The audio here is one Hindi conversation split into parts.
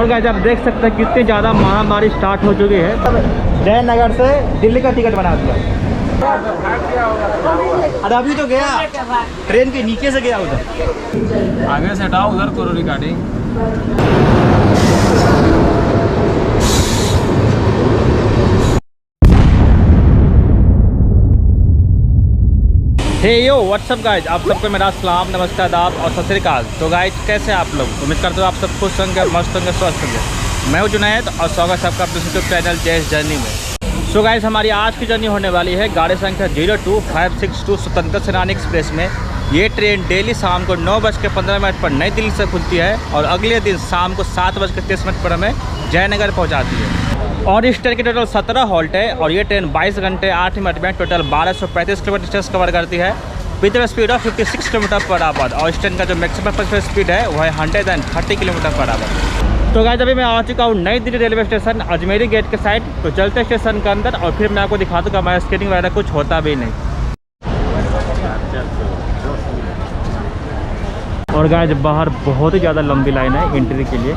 गाइस आप देख सकते हैं कितनी ज़्यादा महामारी स्टार्ट हो चुकी है। जयनगर से दिल्ली का टिकट बना दिया। अरे अभी तो गया, ट्रेन के नीचे से गया उधर। आगे से हटाओ, उधर करो रिकॉर्डिंग। हे यो व्हाट्सअप गाइज, आप सबको मेरा सलाम, नमस्कार, आदाब और सत श्री अकाल। तो गाइज कैसे आप लोग, उम्मीद करते हो आप सब खुश होंगे, मस्त होंगे, स्वस्थ होंगे। मैं हूं जुनैद और स्वागत है आपका अपने यूट्यूब चैनल जयस जर्नी में। सो गाइज हमारी आज की जर्नी होने वाली है गाड़ी संख्या 02562 स्वतंत्रता सेनानी एक्सप्रेस में। ये ट्रेन डेली शाम को 9:15 पर नई दिल्ली से खुलती है और अगले दिन शाम को 7:30 पर हमें जयनगर पहुँचाती है। और इस ट्रेन की टोटल 17 हॉल्ट है और ये ट्रेन 22 घंटे 8 मिनट में टोटल 1235 किलोमीटर डिस्टेंस कवर करती है with speed of 56 kilometre per hour. और इस ट्रेन का जो मैक्सिमम स्पीड है वो है 130 किलोमीटर पर आवर। तो गाइस अभी मैं आ चुका हूँ New Delhi railway station Ajmeri gate के साइड। तो चलते स्टेशन के अंदर और फिर मैं आपको दिखा दूँगा हमारा स्क्रीनिंग वगैरह कुछ होता भी नहीं। और गाइस बाहर बहुत ही ज़्यादा लंबी लाइन है एंट्री के लिए।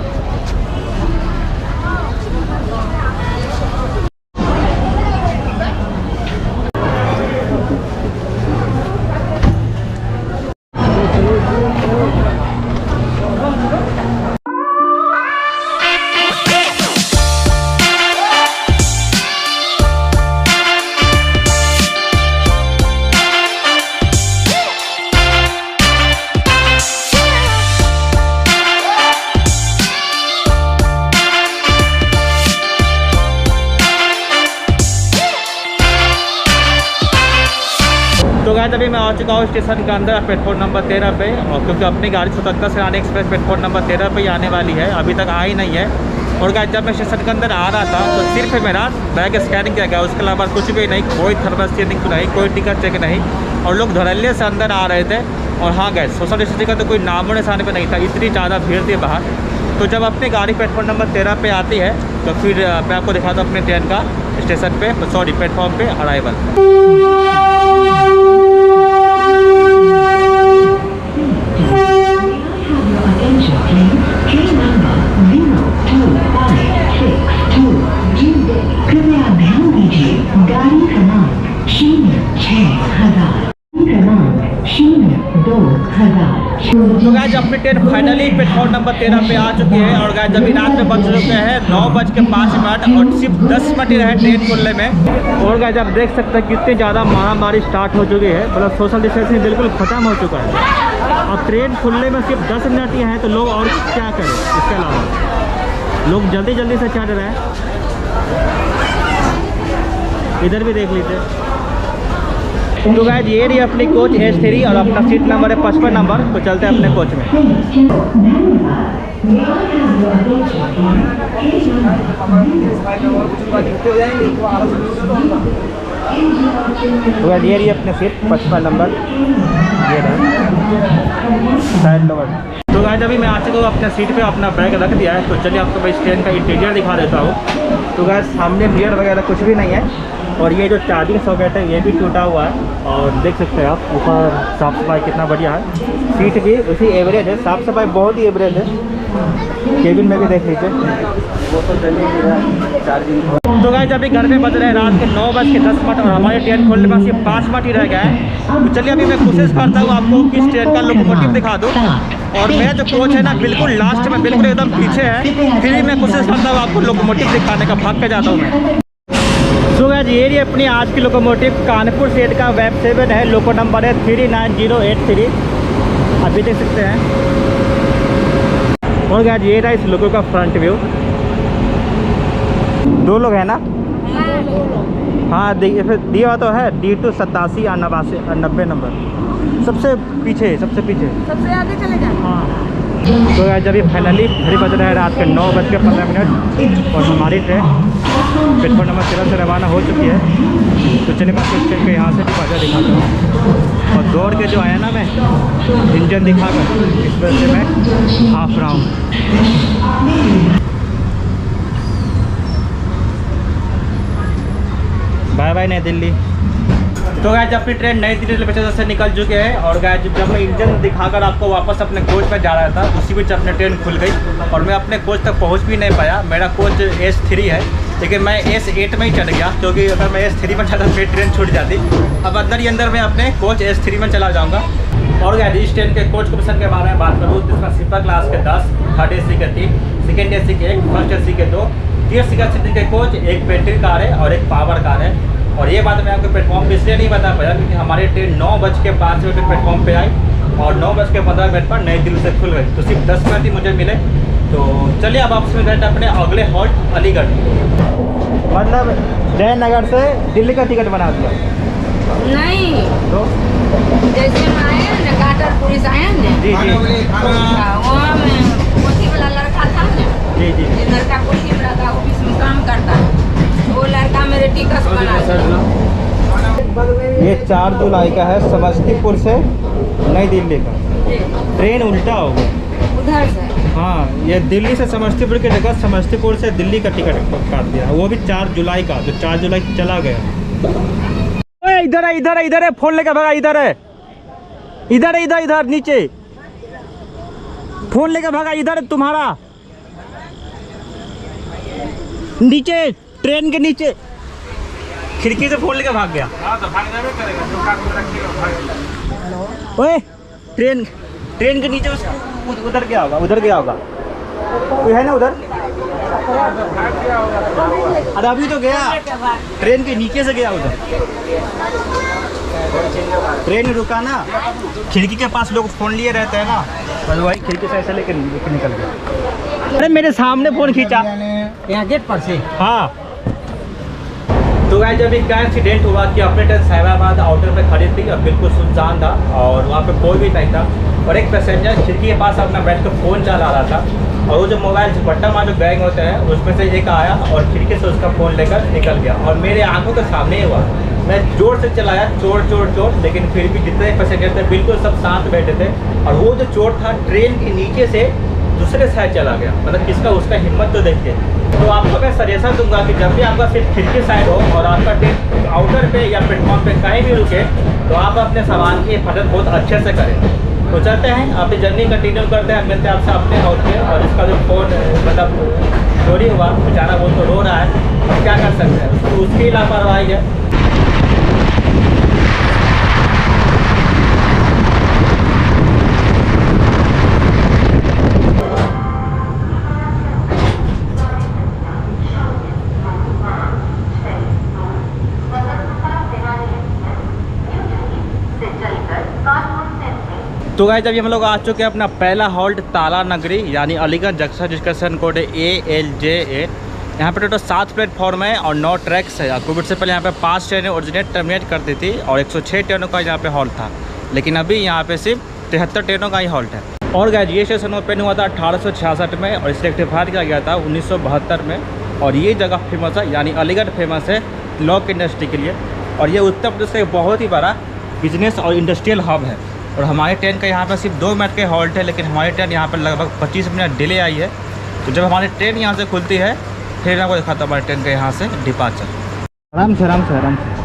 तो गाइस अभी मैं आ चुका हूँ स्टेशन के अंदर प्लेटफॉर्म नंबर 13 पे। और क्योंकि अपनी गाड़ी स्वतंत्रता सेनानी एक्सप्रेस प्लेटफॉर्म नंबर 13 पे ही आने वाली है, अभी तक आ ही नहीं है। और गाइस जब मैं स्टेशन के अंदर आ रहा था तो सिर्फ मेरा बैग स्कैनिंग किया गया, उसके अलावा कुछ भी नहीं, कोई थर्मल स्कैनिंग नहीं, कोई टिकट चेक नहीं। और लोग धड़ल्ले से अंदर आ रहे थे। और हाँ गाइस सोशल डिस्टेंसिंग का तो कोई नामो निशान पे नहीं था, इतनी ज़्यादा भीड़ थी बाहर। तो जब अपनी गाड़ी प्लेटफॉर्म नंबर 13 पे आती है तो फिर मैं आपको दिखाता हूँ अपने ट्रेन का स्टेशन पे, सॉरी प्लेटफॉर्म पे अराइवल। तो गाइस अपनी ट्रेन फाइनली प्लेटफॉर्म नंबर 13 पे आ चुकी है। और गाइस अभी रात में बज चुके हैं 9:05 और सिर्फ 10 मिनट ही रहे ट्रेन खुलने में। और गाइस आप देख सकते हैं कितनी ज़्यादा महामारी स्टार्ट हो चुकी है, मतलब सोशल डिस्टेंसिंग बिल्कुल ख़त्म हो चुका है। और ट्रेन खुलने में सिर्फ 10 मिनट ही है तो लोग और क्या करें, इसके अलावा लोग जल्दी जल्दी से चढ़ रहे हैं। इधर भी देख लीजिए। तो गाइस ये रही अपनी कोच S3 और अपना सीट नंबर है 55 नंबर। तो चलते हैं अपने कोच में। तो गाइस ये रही अपने सीट 55 नंबर, ये रहे साइड नंबर। तो गाइस अभी मैं आ चुका हूँ अपने सीट पे, अपना बैग रख दिया है। तो चलिए आपको मैं इस ट्रेन का इंटीरियर दिखा देता हूँ। तो गाइस सामने मिरर वगैरह कुछ भी नहीं है। और ये जो चार्जिंग सॉकेट है ये भी टूटा हुआ है। और देख सकते हैं आप ऊपर साफ़ सफाई कितना बढ़िया है। सीट भी उसी एवरेज है, साफ़ सफाई बहुत ही एवरेज है। केबिन में भी देख लीजिए वो तो चार्जिंग। तो गाइस अभी घर में बज रहे हैं रात के 9:10 और हमारी ट्रेन खोलने में सिर्फ 5 मिनट ही रह गया है। तो चलिए अभी मैं कोशिश करता हूँ आपको किस ट्रेन का लोकोमोटिव दिखा दूँ। और मेरा जो कोच है ना बिल्कुल लास्ट में, बिल्कुल एकदम पीछे है। फिर भी मैं कोशिश करता हूँ आपको लोकोमोटिव दिखाने का, भाग के जाता हूँ मैं। तो गाइस ये रही अपनी आज की लोकोमोटिव कानपुर सेट का वेब 7 है, लोको नंबर है 39083। अभी देख सकते हैं। और गाइस ये रहा इस लोको का फ्रंट व्यू। 2 लोग हैं ना? हाँ देखिए फिर दिया तो है D2 87 या 90 नंबर, सबसे पीछे सबसे आगे चले जाए। हाँ तो गाइस अभी फाइनली घड़ी बज रहा है रात के 9:15 और हमारी ट्रेन प्लेटफॉर्म नंबर 13 से रवाना हो चुकी है। तो चलिए मैं इस ट्रेन को यहाँ से भी दिखाता हूँ। और दौड़ के जो आया ना मैं इंजन दिखाकर, इस वजह से मैं हाफ रहा हूँ। बाय बाय नई दिल्ली। तो गाइस अपनी ट्रेन नई दिल्ली रेलवे स्टेशन से निकल चुके हैं और गाइस जब मैं इंजन दिखाकर आपको वापस अपने कोच पर जा रहा था उसी बीच अपनी ट्रेन खुल गई और मैं अपने कोच तक पहुंच भी नहीं पाया। मेरा कोच S3 है लेकिन मैं S8 में ही चढ़ गया क्योंकि अगर मैं S3 में चढ़ा तो फिर ट्रेन छूट जाती। अब अंदर ही अंदर मैं अपने कोच S3 में चला जाऊँगा। और गाइस इस ट्रेन के कोच कमीशन के बारे में बात करूँ तो इसमें स्लीपर क्लास के 10, थर्ड AC के 3, सेकेंड AC के 1, फर्स्ट AC के 2, थर्ड सीटर के कोच, एक बैटरी कार है और एक पावर कार है। और ये बात मैं आपको प्लेटफॉर्म पे इसलिए नहीं बता पाया क्योंकि हमारी ट्रेन 9:05 पे प्लेटफॉर्म पे आई और 9:15 पर नई दिल्ली से खुल गई, तो सिर्फ 10 मिनट ही मुझे मिले। तो चलिए अब आपसे मिलते हैं अपने अगले हॉल्ट अलीगढ़। मतलब जयनगर से दिल्ली का टिकट बना दिया? नहीं, तो जैसे हम आए हैं ना काटरपुरी से आए हैं ना, जी जी वहाँ में पोती वाला लड़का था ना, जी जी ये लड़का पोती वाला था, ऑफिस में काम करता है, वो लड़का मेरे टिकट बना दिया। ये 4 जुलाई का है समस्तीपुर से नई दिल्ली का। ट्रेन उल्टा हो गया उधर से। हाँ, ये दिल्ली से समस्तीपुर की जगह समस्तीपुर से दिल्ली का टिकट काट दिया, वो भी 4 जुलाई का, जो 4 जुलाई चला गया। ओए इधर है, इधर है, इधर है, फोन लेके भागा, इधर है, इधर है, इधर इधर नीचे फोन लेके भागा, इधर है तुम्हारा, नीचे ट्रेन के नीचे खिड़की से फोन लेके भाग गया। ओए ट्रेन के नीचे उसको उधर गया होगा, उधर गया होगा, कोई है ना उधर? अरे अभी तो गया, ट्रेन के नीचे से गया उधर। ट्रेन रुका ना, खिड़की के पास लोग फोन लिए रहते हैं ना, बस वही खिड़की से ऐसे लेके निकल गया। अरे मेरे सामने फोन खींचा यहाँ गेट पर से। हाँ। तो गाइस जब एक एक्सीडेंट हुआ कि अपने ट्रेन साहिबाबाद आउटर पे खड़ी थी और बिल्कुल सुनसान था और वहाँ पे कोई भी नहीं था और एक पैसेंजर खिड़की के पास अपना बैठ कर फ़ोन चला रहा था और वो जो मोबाइल झपट्टा मार जो गैंग होते हैं उसमें से एक आया और खिड़की से उसका फ़ोन लेकर निकल गया और मेरे आंखों के सामने ही हुआ। मैं जोर से चलाया, चोर चोर चोर, लेकिन फिर भी जितने पैसेंजर थे बिल्कुल सब शांत बैठे थे और वो जो चोर था ट्रेन के नीचे से दूसरे साइड चला गया। मतलब किसका उसका हिम्मत तो देखिए। तो आपको मैं सजेशन दूंगा कि जब भी आपका सीट खिड़की साइड हो और आपका ट्रेन आउटर पे या प्लेटफॉर्म पे कहीं भी रुके तो आप अपने सामान की हिफाजत बहुत अच्छे से करें। तो चलते हैं, अपनी जर्नी कंटिन्यू करते हैं, मिलते हैं आपसे अपने हाउस पे। और इसका जो फ़ोन मतलब चोरी हुआ बेचारा वो तो रो रहा है, अब क्या कर सकते हैं, तो उसकी लापरवाही है। तो गाइस जब हम लोग आ चुके हैं अपना पहला हॉल्ट ताला नगरी यानी अलीगढ़ जंक्शन, जिसका स्टेशन कोड है ALJ8। यहाँ पे टोटल 7 प्लेटफॉर्म है और 9 ट्रैक्स है। कोविड से पहले यहाँ पे 5 ट्रेनें ओरिजिनेट टर्मिनेट करती थी और 106 ट्रेनों का यहाँ पे हॉल्ट था, लेकिन अभी यहाँ पे सिर्फ 73 ट्रेनों का ही हॉल्ट है। और गाइस ये स्टेशन ओपन हुआ था 1866 में और इसे इलेक्ट्रीफाइड किया गया था 1972 में। और ये जगह फेमस है, यानी अलीगढ़ फेमस है लॉक इंडस्ट्री के लिए और ये उत्तर प्रदेश का एक बहुत ही बड़ा बिजनेस और इंडस्ट्रियल हब है। और हमारे ट्रेन का यहाँ पर सिर्फ 2 मिनट के हॉल्ट है, लेकिन हमारी ट्रेन यहाँ पर लगभग 25 मिनट डिले आई है। तो जब हमारी ट्रेन यहाँ से खुलती है फिर आपको दिखाता हूँ हमारी ट्रेन का यहाँ से डिपार्चर। आराम से आराम से आराम से।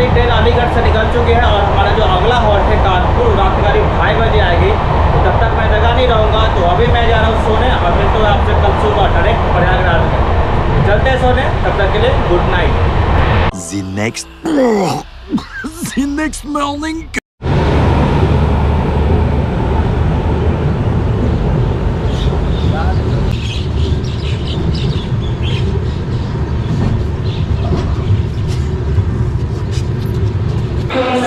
ट्रेन अलीगढ़ से निकल चुकी है और हमारा जो अगला हॉल्ट है कानपुर, रात करीब 2:30 बजे आएगी। तो तब तक मैं जगह नहीं रहूँगा, तो अभी मैं जा रहा हूँ सोने और मिलते हुए आपसे कल सुबह डायरेक्ट प्रयागराज में। चलते हैं सोने, तब तक के लिए good night. The next morning.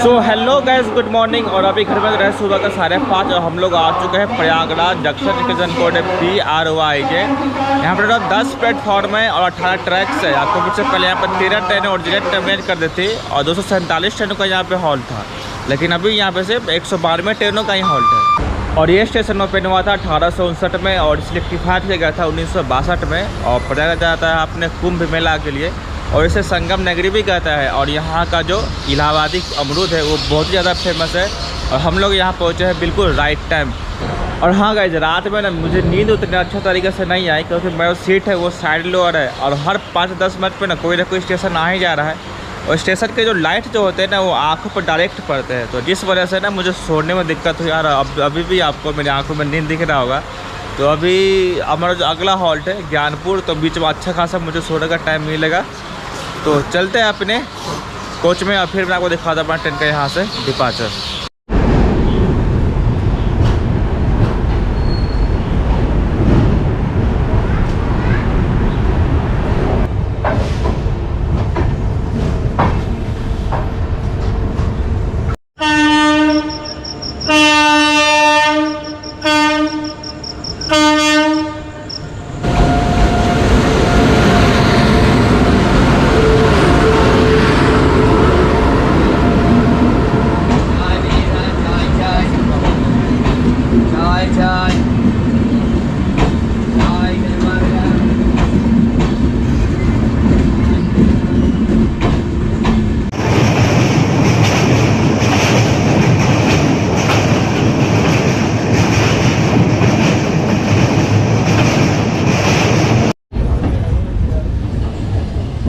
So hello guys, good morning. और अभी घर में रहे सुबह का 5:30 और हम लोग आ चुके हैं प्रयागराज जंक्शन, स्टेशन कोड है PROIJ। यहाँ पर 10 प्लेटफॉर्म है और 18 ट्रैक्स है। आपको मुझसे पहले यहाँ पर 13 ट्रेनें ओरिजिनेट टर्मिनेट कर दी थी और 247 ट्रेनों का यहाँ पे हॉल्ट था, लेकिन अभी यहाँ पे सिर्फ 112 ट्रेनों का ही हॉल्ट है। और ये स्टेशन ओपन हुआ था 1859 में और इलेक्ट्रीफाइड किया गया था 1962 में। और प्रयागराज जाता है अपने कुंभ मेला के लिए और इसे संगम नगरी भी कहता है। और यहाँ का जो इलाहाबादी अमरूद है वो बहुत ही ज़्यादा फेमस है। और हम लोग यहाँ पहुँचे हैं बिल्कुल राइट टाइम। और हाँ गाइस, रात में ना मुझे नींद उतने अच्छा तरीके से नहीं आई, क्योंकि मेरा सीट है वो साइड लोअर है और हर 5-10 मिनट पे ना कोई स्टेशन आ ही जा रहा है। और स्टेशन के जो लाइट जो होते हैं ना वो आँखों पर डायरेक्ट पड़ते हैं, तो जिस वजह से ना मुझे सोने में दिक्कत हुई। यार अभी भी आपको मेरी आँखों में नींद दिख रहा होगा। तो अभी हमारा जो अगला हॉल्ट है ज्ञानपुर, तो बीच में अच्छा खासा मुझे सोने का टाइम मिलेगा। तो चलते हैं अपने कोच में और फिर मैं आपको दिखा दूँ अपना ट्रेन का यहाँ से डिपार्चर।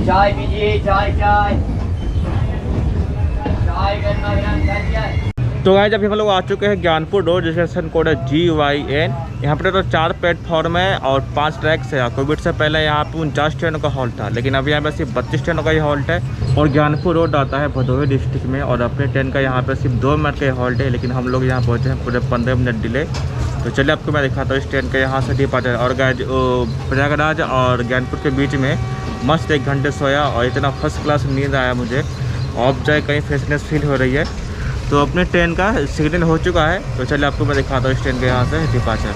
चाय पीजिए, चाय चाय चाय गरमा गरम चाय। तो गाइस जब हम लोग आ चुके हैं ज्ञानपुर रोड, स्टेशन कोड है GYN। यहाँ पर तो 4 प्लेटफॉर्म है और 5 ट्रैक्स है। कोविड से पहले यहाँ पे 49 ट्रेनों का हॉल्ट था, लेकिन अभी यहाँ पे सिर्फ 32 ट्रेनों का ही हॉल्ट है। और ज्ञानपुर रोड आता है भदोही डिस्ट्रिक्ट में, और अपने ट्रेन का यहाँ पे सिर्फ 2 मिनट का हॉल्ट है, लेकिन हम लोग यहाँ पहुँचे हैं पूरे 15 मिनट डिले। तो चलिए आपको मैं दिखाता हूँ इस ट्रेन का यहाँ से डिपार्चर। और गाइस प्रयागराज और ज्ञानपुर के बीच में मस्त 1 घंटे सोया और इतना फर्स्ट क्लास नींद आया मुझे। ऑफ जाए कहीं फ्रेशनेस फील हो रही है। तो अपने ट्रेन का सिग्नल हो चुका है, तो चलिए आपको मैं दिखाता हूँ इस ट्रेन के यहाँ से डिपार्चर।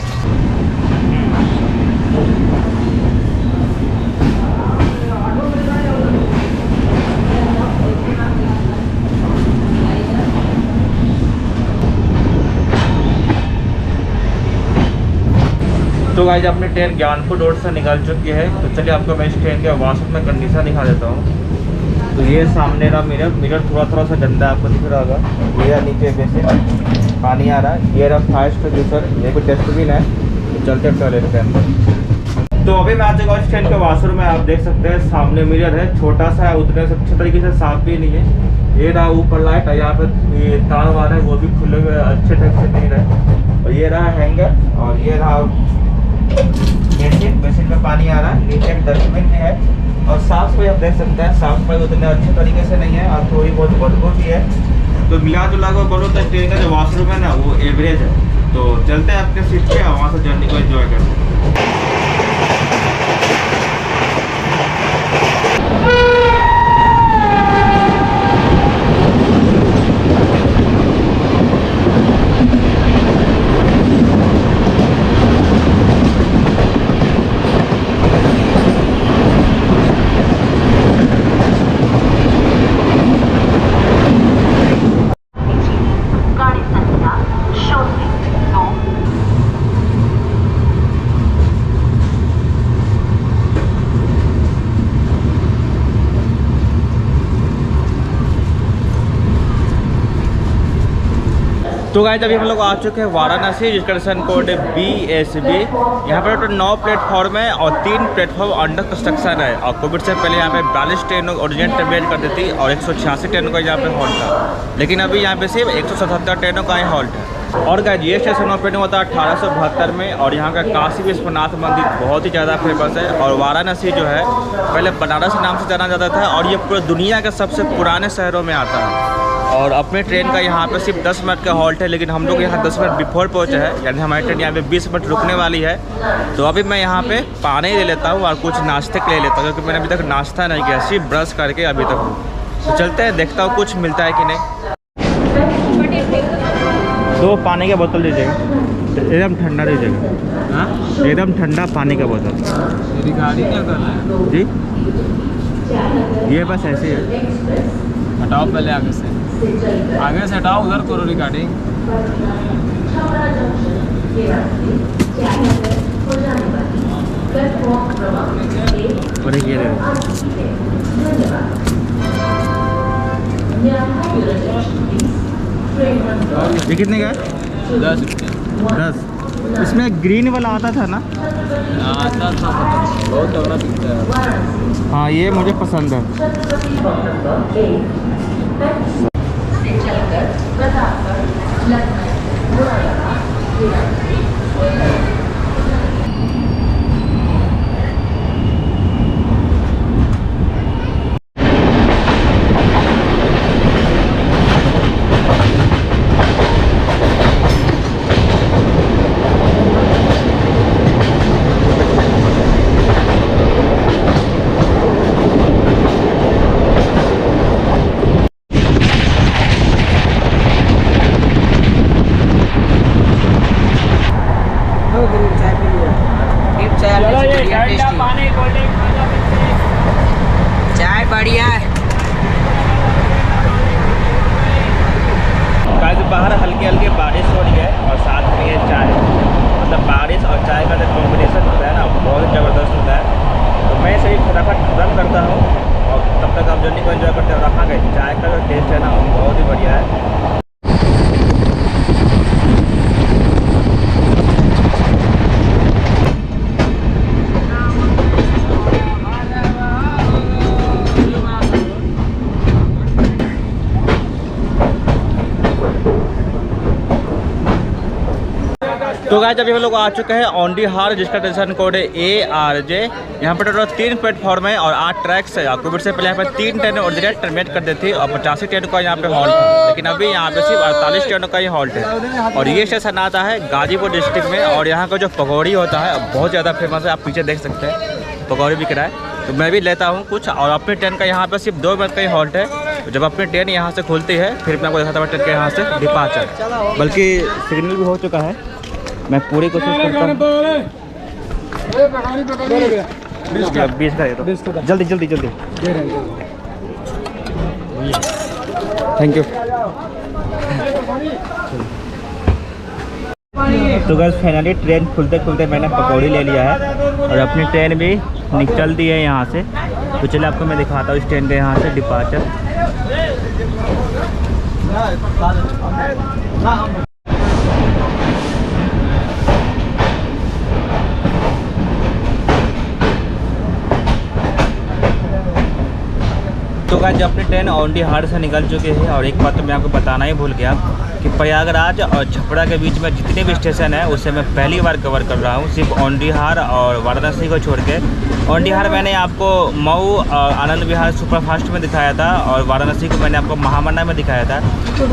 तो गाइस अपनी ट्रेन ज्ञानपुर रोड से निकल चुकी है। तो चलिए आपको मैं इस ट्रेन के वाशरूम में कंडीशन दिखा देता हूँ। तो ये सामने का मिरर थोड़ा सा गंदा आपको दिख रहा होगा। ये नीचे बेसिन पानी आ रहा है। ये रहा फायर एक्सटिंग्विशर, ये कोई डस्टबिन है। तो चलते हैं टॉयलेट के अंदर। तो अभी मैं आ चुका हूँ इस ट्रेन के वाशरूम में। आप देख सकते हैं सामने मिरर है, छोटा सा है, उतने से अच्छे तरीके से साफ भी नहीं है। ये रहा ऊपर लाइट, यहाँ पर ये तार वार है वो भी खुले हुए अच्छे ढंग से नहीं रहे। और ये रहा हैंगर, और ये रहा बेसिन में पानी आ रहा है। नीचे एक डस्टबिन भी है। और साफ सफाई आप देख सकते हैं, साफ सफाई उतने अच्छे तरीके से नहीं है और थोड़ी बहुत बदबू भी है। तो मिला जुला कर बोलो तो ट्रेन का जो वाशरूम है ना वो एवरेज है। तो चलते हैं अपने सीट पे और वहाँ से जर्नी को एंजॉय करते हैं। तो गाइस अभी हम लोग आ चुके हैं वाराणसी, जिसका स्टेशन कोड है BSB। यहाँ पर तो 9 प्लेटफॉर्म है और 3 प्लेटफॉर्म अंडर कंस्ट्रक्शन है। और कोविड से पहले यहाँ पे 42 ट्रेनों ओरिजिनल ट्रेन करती थी और 186 ट्रेनों का यहाँ पे हॉल्ट था, लेकिन अभी यहाँ पे सिर्फ 177 ट्रेनों का ही हॉल्ट है। और गाइस ये स्टेशन ओपन हुआ था 1872 में। और यहाँ का काशी विश्वनाथ मंदिर बहुत ही ज़्यादा फेमस है। और वाराणसी जो है पहले बनारस नाम से जाना जाता था, और ये पूरे दुनिया के सबसे पुराने शहरों में आता है। और अपने ट्रेन का यहाँ पे सिर्फ 10 मिनट का हॉल्ट है, लेकिन हम लोग यहाँ 10 मिनट बिफोर पहुँचे हैं, यानी हमारी ट्रेन यहाँ पे 20 मिनट रुकने वाली है। तो अभी मैं यहाँ पे पानी ले लेता हूँ और कुछ नाश्ते के ले लेता हूँ, क्योंकि मैंने अभी तक नाश्ता नहीं किया, सिर्फ ब्रश करके अभी तक हूँ। तो चलते हैं, देखता हूँ कुछ मिलता है कि नहीं। 2 पानी का बोतल दीजिएगा, एकदम ठंडा दीजिएगा। हाँ, एकदम ठंडा पानी का बोतल। मेरी गाड़ी क्या कर रहा है जी? ये बस ऐसे ही है। हटाओ पहले आगे से हटाओ, उधर करो रिकॉर्डिंग। और एक ये ले लो। ये कितने का है? 10 रुपये। 10। इसमें ग्रीन वाला आता था ना? आता था, बहुत तगड़ा दिखता है। हाँ ये मुझे पसंद है। चाय बढ़िया है। गाइस बाहर हल्की हल्की बारिश हो रही है और साथ में ये चाय, मतलब बारिश और चाय का जो कॉम्बिनेशन होता है ना बहुत ज़बरदस्त होता है। तो मैं इसे फटाफट खत्म करता हूँ और तब तक आप जर्नी को एंजॉय करते हो। रखा गया चाय का जो टेस्ट है ना बहुत ही बढ़िया है। तो गाइस अभी हम लोग आ चुके हैं औंधीहार, जिसका स्टेशन कोड है ARJ। यहाँ पर टोटल 3 प्लेटफॉर्म है और 8 ट्रैक्स है। कोविड से पहले यहाँ पर 3 ट्रेन ऑर्डिनेट टर्मिनेट कर देती थी और 85 ट्रेन का यहाँ पे हॉल्ट था, लेकिन अभी यहाँ पे सिर्फ 48 ट्रेनों का ही हॉल्ट है। और ये स्टेशन आता है गाजीपुर डिस्ट्रिक्ट में। और यहाँ का जो पकौड़ी होता है बहुत ज़्यादा फेमस है, आप पीछे देख सकते हैं पकौड़ी बिक रहा है। तो मैं भी लेता हूँ कुछ। और अपनी ट्रेन का यहाँ पर सिर्फ 2 मिनट का ही हॉल्ट है। तो जब अपनी ट्रेन यहाँ से खुलती है फिर मैं आपको दिखाता हूँ ट्रेन के यहाँ से डिपार्चर। बल्कि सिग्नल भी हो चुका है, मैं पूरी कोशिश करता हूँ। 20 का दे दो, जल्दी जल्दी जल्दी। Thank you. तो गाइस फाइनली ट्रेन खुलते खुलते मैंने पकौड़ी ले लिया है और अपनी ट्रेन भी निकल दी है यहाँ से। तो चलिए आपको मैं दिखाता हूँ इस ट्रेन के यहाँ से डिपार्चर। तो गाइस अपनी ट्रेन औंधीहार से निकल चुकी है। और एक बात तो मैं आपको बताना ही भूल गया कि प्रयागराज और छपरा के बीच में जितने भी स्टेशन है उसे मैं पहली बार कवर कर रहा हूँ, सिर्फ औंधीहार और वाराणसी को छोड़ के। औंधीहार मैंने आपको मऊ आनंद विहार सुपरफास्ट में दिखाया था और वाराणसी को मैंने आपको महामंडा में दिखाया था।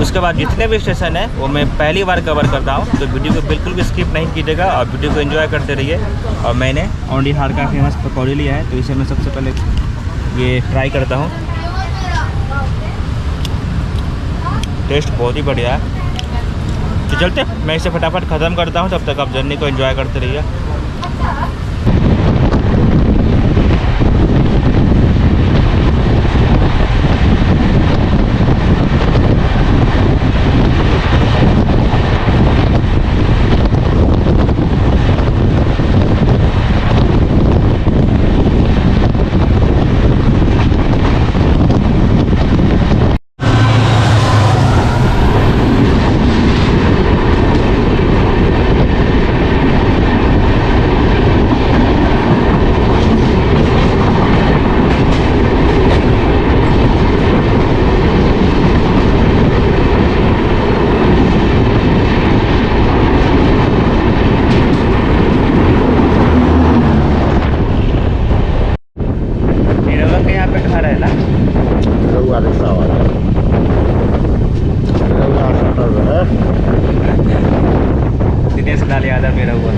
उसके बाद जितने भी स्टेशन है वो मैं पहली बार कवर कर रहा हूँ। तो वीडियो को बिल्कुल भी स्किप नहीं कीजिएगा और वीडियो को एंजॉय करते रहिए। और मैंने औंधीहार का फेमस पकौड़ी लिया है, तो इसे मैं सबसे पहले ये ट्राई करता हूँ। टेस्ट बहुत ही बढ़िया है। तो चलते मैं इसे फटाफट ख़त्म करता हूँ, तब तक आप जर्नी को एंजॉय करते रहिए। दिनेश लाल यादव मेरा हुआ।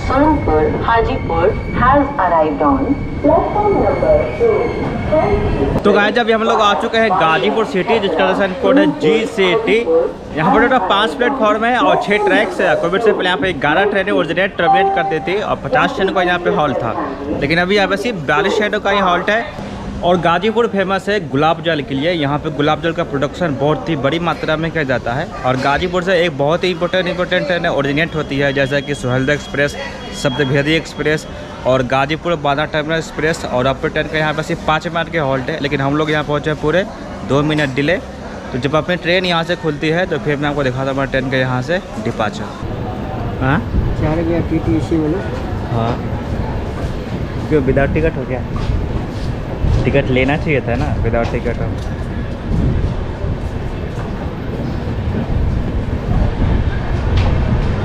Sonpur Hajipur has arrived on platform number 2. तो गाइस जब हम लोग आ चुके हैं गाजीपुर सिटी, जिसका स्टेशन कोड है GCT। यहाँ पर टोटल 5 प्लेटफॉर्म है और 6 ट्रैक्स है। कोविड से पहले यहाँ पे 11 ट्रेनें ओरिजिनेट टर्मिनेट करती थी और 50 ट्रेनों का यहाँ पे हॉल्ट था, लेकिन अभी यहाँ पे सिर्फ 42 ट्रेनों का ही हॉल्ट है। और गाजीपुर फेमस है गुलाब जल के लिए। यहाँ पे गुलाब जल का प्रोडक्शन बहुत ही बड़ी मात्रा में किया जाता है। और गाजीपुर से एक बहुत ही इंपॉर्टेंट ट्रेन ओरिजिनेट होती है, जैसा कि सुहेलदेव एक्सप्रेस, सप्तभेदी एक्सप्रेस और गाजीपुर बांद्रा टर्मिनल एक्सप्रेस। और अपने ट्रेन का यहाँ पर सिर्फ 5 मिनट के हॉल्ट है, लेकिन हम लोग यहाँ पहुँचे पूरे 2 मिनट डिले। तो जब अपनी ट्रेन यहाँ से खुलती है तो फिर मैं आपको दिखाता हूँ हमारे ट्रेन का यहाँ से डिपार्चर। हाँ 4 गया TTC बोलो। हाँ क्यों विदाउट टिकट हो गया? टिकट लेना चाहिए था ना, विदाउट टिकट हो।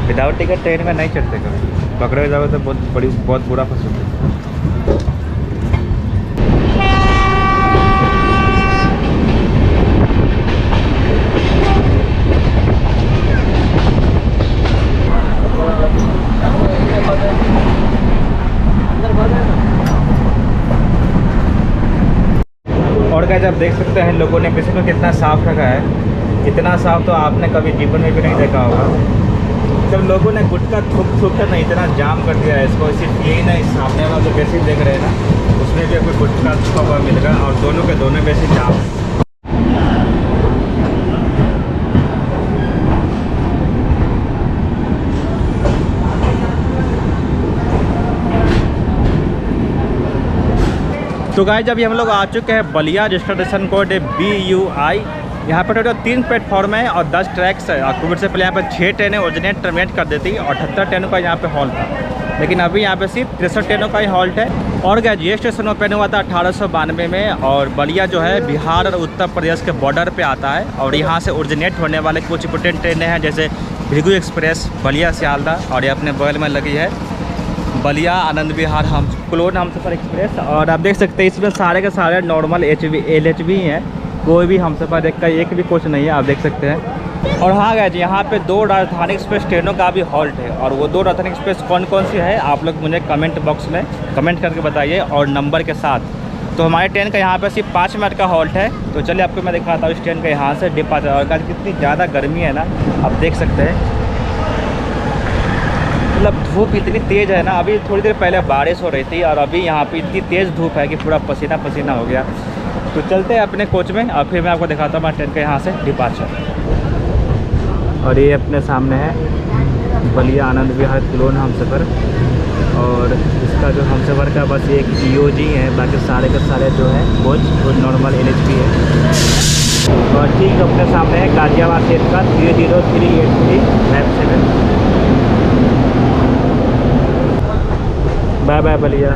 विदाउट टिकट ट्रेन में नहीं चढ़ते कभी, पकड़े जाओ तो बहुत बुरा फंस होता है। और क्या जब देख सकते हैं लोगों ने बेसिन को कितना साफ़ रखा है, इतना साफ़ तो आपने कभी जीवन में भी नहीं देखा होगा। जब लोगों ने गुटखा थूक कर नहीं इतना जाम कर दिया है इसको, सिर्फ यही नहीं, सामने वाला जो बेसिन देख रहे हैं ना, उसमें भी कोई गुटखा थूका हुआ मिलेगा और दोनों के दोनों बेसिन जाम है। तो गाइस जब हम लोग आ चुके हैं बलिया, रजिस्ट्रेशन कोड है BUI। यहाँ पर टोटल 3 प्लेटफॉर्म है और 10 ट्रैक्स है। और कोविड से पहले यहाँ पर 6 ट्रेनें ओरिजिनेट टर्मिनेट कर देती और 78 ट्रेनों का यहाँ पे हॉल्ट था, लेकिन अभी यहाँ पे सिर्फ 63 ट्रेनों का ही हॉल्ट है। और गाइस ये स्टेशन ओपन हुआ था 1892 में। और बलिया जो है बिहार और उत्तर प्रदेश के बॉर्डर पर आता है। और यहाँ से ओरिजिनेट होने वाले कुछ इंपोर्टेंट ट्रेनें हैं, जैसे भृगु एक्सप्रेस, बलिया सियालदा, और ये अपने बगल में लगी है बलिया आनंद विहार क्लोन हमसफ़र एक्सप्रेस। और आप देख सकते हैं इसमें सारे के सारे नॉर्मल LHV हैं, कोई भी हमसफ़र का एक भी कोच नहीं है, आप देख सकते हैं। और हाँ गाइस यहाँ पे 2 राजधानी एक्सप्रेस ट्रेनों का भी हॉल्ट है। और वो 2 राजधानी एक्सप्रेस कौन कौन सी है आप लोग मुझे कमेंट बॉक्स में कमेंट करके बताइए और नंबर के साथ। तो हमारे ट्रेन का यहाँ पे सिर्फ 5 मिनट का हॉल्ट है। तो चलिए आपको मैं दिखाता हूँ इस ट्रेन का यहाँ से डिपार्चर। और गाइस कितनी ज़्यादा गर्मी है ना, आप देख सकते हैं, मतलब धूप इतनी तेज़ है ना। अभी थोड़ी देर पहले बारिश हो रही थी और अभी यहाँ पे इतनी तेज़ धूप है कि पूरा पसीना पसीना हो गया। तो चलते हैं अपने कोच में और फिर मैं आपको दिखाता हूँ ट्रेन के यहाँ से डिपार्चर। और ये अपने सामने है बलिया आनंद विहार क्लोन हमसफ़र। और इसका जो हमसफ़र का बस एक EOG है, बाकी सारे के सारे जो है कोच वो नॉर्मल LHV है। और ठीक अपने सामने है गाजियाबाद सेट का 30383 मैप 7। Bye bye Ballia.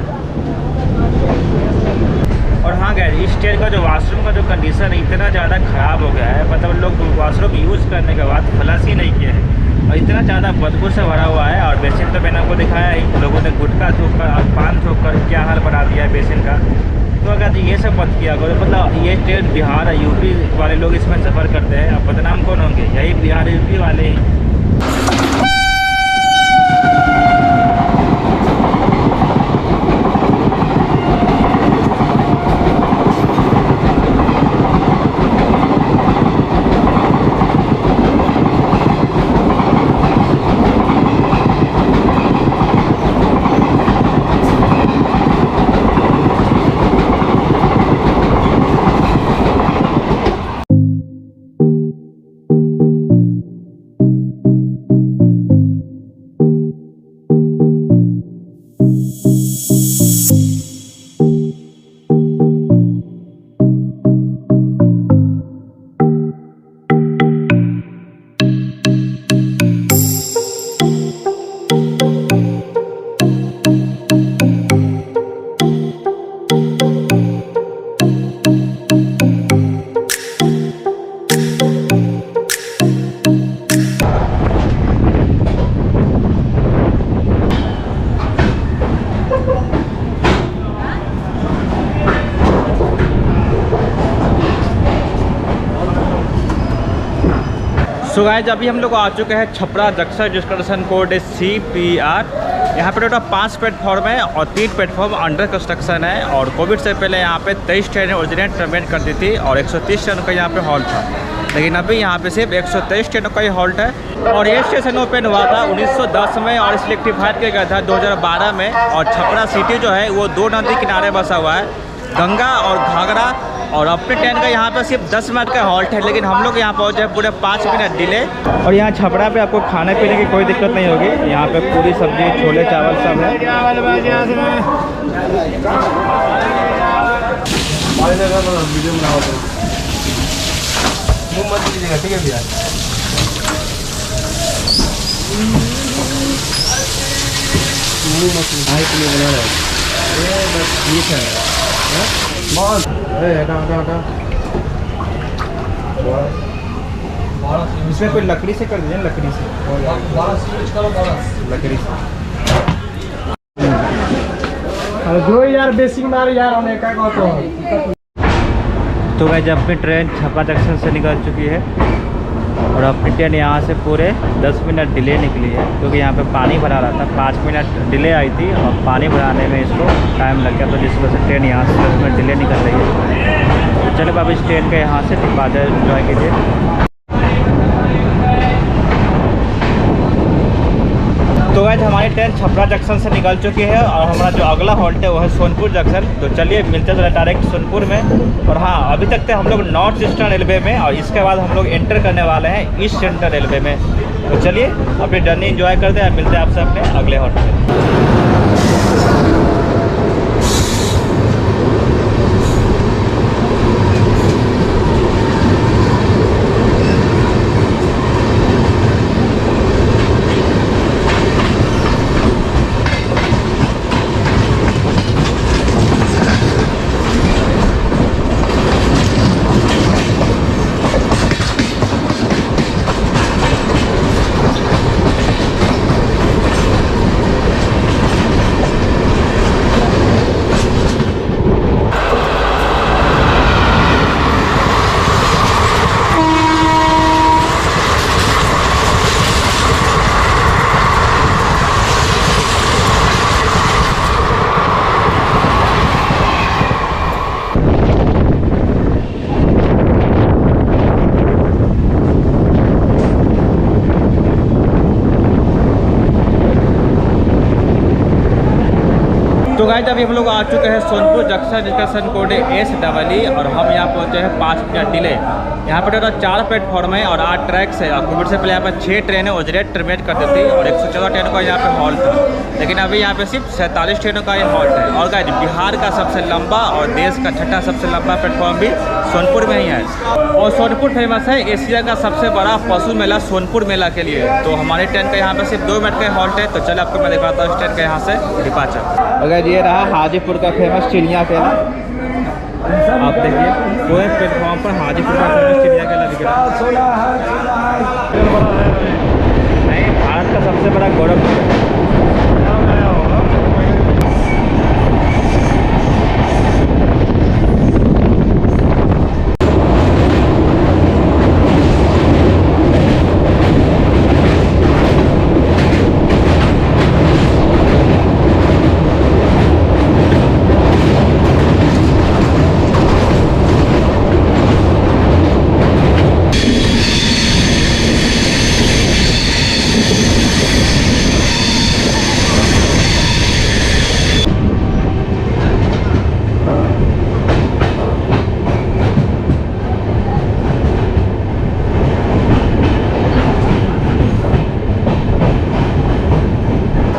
और हाँ गाइस इस ट्रेन का जो वॉशरूम का जो कंडीशन है इतना ज़्यादा ख़राब हो गया है, मतलब लोग वॉशरूम यूज़ करने के बाद फ्लश ही नहीं किए हैं और इतना ज़्यादा बदबू से भरा हुआ है। और बेसिन तो मैंने आपको दिखाया ही, लोगों ने गुटखा थूक कर और पान थूक कर क्या हाल बना दिया है बेसिन का। तो अगर ये सब मत किया करो, मतलब ये ट्रेन बिहार और UP वाले लोग इसमें सफ़र करते हैं, अब बदनाम कौन होंगे? यही बिहार UP वाले ही। सो गाइस अभी हम लोग आ चुके हैं छपरा जंक्शन, रजिस्ट्रेशन कोड है CPR। यहाँ पे टोटल 5 प्लेटफॉर्म है और 3 प्लेटफॉर्म अंडर कंस्ट्रक्शन है। और कोविड से पहले यहाँ पे 23 ट्रेनें ओरिजिनेट टर्मिनेट करती थी और 130 ट्रेनों का यहाँ पे हॉल्ट था, लेकिन अभी यहाँ पे सिर्फ 123 ट्रेनों का ही हॉल्ट है। और ये स्टेशन ओपन हुआ था 1910 में और इलेक्ट्रीफाइड किया गया था 2012 में। और छपरा सिटी जो है वो 2 नदी किनारे बसा हुआ है, गंगा और घाघरा। और अपने ट्रेन का यहाँ पे सिर्फ 10 मिनट का हॉल्ट है, लेकिन हम लोग यहाँ पहुँचे हैं पूरे 5 मिनट डिले। और यहाँ छपरा पे आपको खाने पीने की कोई दिक्कत नहीं होगी। यहाँ पे पूरी सब्जी, छोले चावल सब है। ठीक है भैया। इसमें कोई लकड़ी से कर दीजिए, लकड़ी से। लकड़ी से दो यार बेसिक मार यार होने का तो भाई जब अपनी ट्रेन छपरा जंक्शन से निकल चुकी है और अपनी ट्रेन यहाँ से पूरे 10 मिनट डिले निकली है, क्योंकि यहाँ पे पानी भरा रहा था। 5 मिनट डिले आई थी और पानी भराने में इसको टाइम लग गया, तो जिस वजह से ट्रेन यहाँ से 10 मिनट डिले निकल रही है। तो चलो अब इस ट्रेन के यहाँ से डिपार्चर एंजॉय कीजिए। तो गाइस हमारी ट्रेन छपरा जंक्शन से निकल चुकी है और हमारा जो अगला हॉल्ट है वो है सोनपुर जंक्शन। तो चलिए मिलते हैं डायरेक्ट सोनपुर में। और हाँ, अभी तक हम लोग नॉर्थ ईस्टर्न रेलवे में, और इसके बाद हम लोग एंटर करने वाले हैं ईस्ट सेंट्रल रेलवे में। तो चलिए अपनी जर्नी एंजॉय करते हैं। मिलते हैं आपसे अपने अगले हॉल्ट में। तो गाइस अभी हम लोग आ चुके हैं सोनपुर जंक्शन, जिसका सन कोड है SEE और हम यहाँ पहुँचे हैं 5 मिनट डिले। यहाँ पर टोटल 4 प्लेटफॉर्म है और 8 ट्रैक्स है। और कोविड से पहले यहाँ पर 6 ट्रेनें ओजरेट टर्मिनेट कर देती और 114 ट्रेनों का यहाँ पे हॉल्ट था, लेकिन अभी यहाँ पे सिर्फ 47 ट्रेनों का ये हॉल्ट है। और गाइस बिहार का सबसे लंबा और देश का 6ठा सबसे लंबा प्लेटफॉर्म भी सोनपुर में ही है। और सोनपुर फेमस है एशिया का सबसे बड़ा पशु मेला सोनपुर मेला के लिए। तो हमारी ट्रेन का यहाँ पे सिर्फ 2 मिनट का हॉल्ट है। तो चलो आपको मैं दिखाता हूँ इस ट्रेन का यहाँ से डिपार्चर। अगर ये रहा हाजीपुर का फेमस चिड़िया केला, आप देखिए पूरे प्लेटफॉर्म पर हाजीपुर का फेमस चिड़िया केला दिख रहा है। नहीं, भारत का सबसे बड़ा गोरखपुर।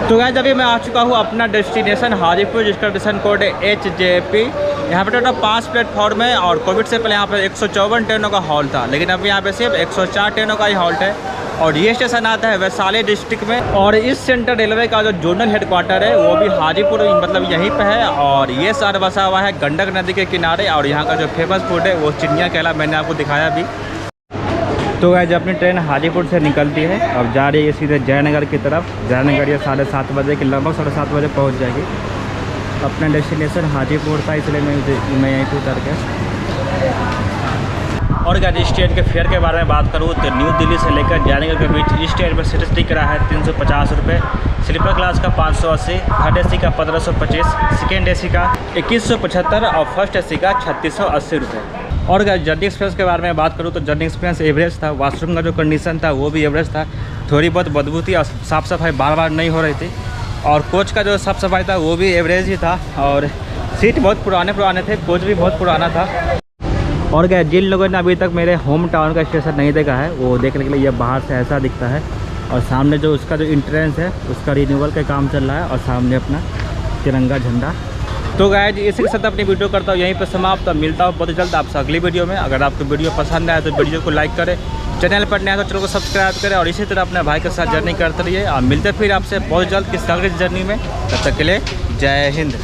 तो गाइस अभी मैं आ चुका हूँ अपना डेस्टिनेशन हाजीपुर, जिसका डेस्टिनेशन कोड है HJP। यहाँ पे टोटल 5 प्लेटफॉर्म है और कोविड से पहले यहाँ पे 154 ट्रेनों का हॉल्ट था, लेकिन अभी यहाँ पे सिर्फ 104 ट्रेनों का ही हॉल्ट है। और ये स्टेशन आता है वैशाली डिस्ट्रिक्ट में। और इस सेंट्रल रेलवे का जो जोनल हेडक्वार्टर है वो भी हाजीपुर मतलब यहीं पे है। और ये शहर बसा हुआ है गंडक नदी के किनारे। और यहाँ का जो फेमस फूड है वो चिड़िया केला मैंने आपको दिखाया भी। तो गाइस अपनी ट्रेन हाजीपुर से निकलती है और जा रही है सीधे जयनगर की तरफ। जयनगर ये 7:30 बजे के लगभग 7:30 बजे पहुंच जाएगी। अपना डेस्टिनेशन हाजीपुर था, इसलिए मैं यहीं पर उतर के। और गाइस इस ट्रेन के फेयर के बारे में बात करूँ तो न्यू दिल्ली से लेकर जयनगर के बीच इस ट्रेन पर सीट दिख रहा है 350 रुपये, स्लीपर क्लास का 580, थर्ड AC का 1525, सेकेंड AC का 2175 और फर्स्ट AC का 3680 रुपये। और गाइस जर्नी एक्सपीरियंस के बारे में बात करूँ तो जर्नी एक्सपीरियंस एवरेज था। वॉशरूम का जो कंडीशन था वो भी एवरेज था। थोड़ी बहुत बदबू थी और साफ़ सफाई बार बार नहीं हो रही थी। और कोच का जो साफ़ सफाई था वो भी एवरेज ही था। और सीट बहुत पुराने थे, कोच भी बहुत पुराना था। और क्या, जिन लोगों ने अभी तक मेरे होम टाउन का स्टेशन नहीं देखा है वो देखने के लिए ये बाहर से ऐसा दिखता है। और सामने जो उसका जो इंट्रेंस है उसका रिन्यूअल का काम चल रहा है और सामने अपना तिरंगा झंडा। तो गाइस इसी के साथ अपनी वीडियो करता हूँ यहीं पर समाप्त। मिलता हूँ बहुत जल्द आपसे अगली वीडियो में। अगर आपको वीडियो पसंद आए तो वीडियो को लाइक करें, चैनल पर नया तो चैनल को सब्सक्राइब करें और इसी तरह अपने भाई के साथ जर्नी करते रहिए। और मिलते फिर आपसे बहुत जल्द किसी अगली जर्नी में। तब तक के लिए जय हिंद।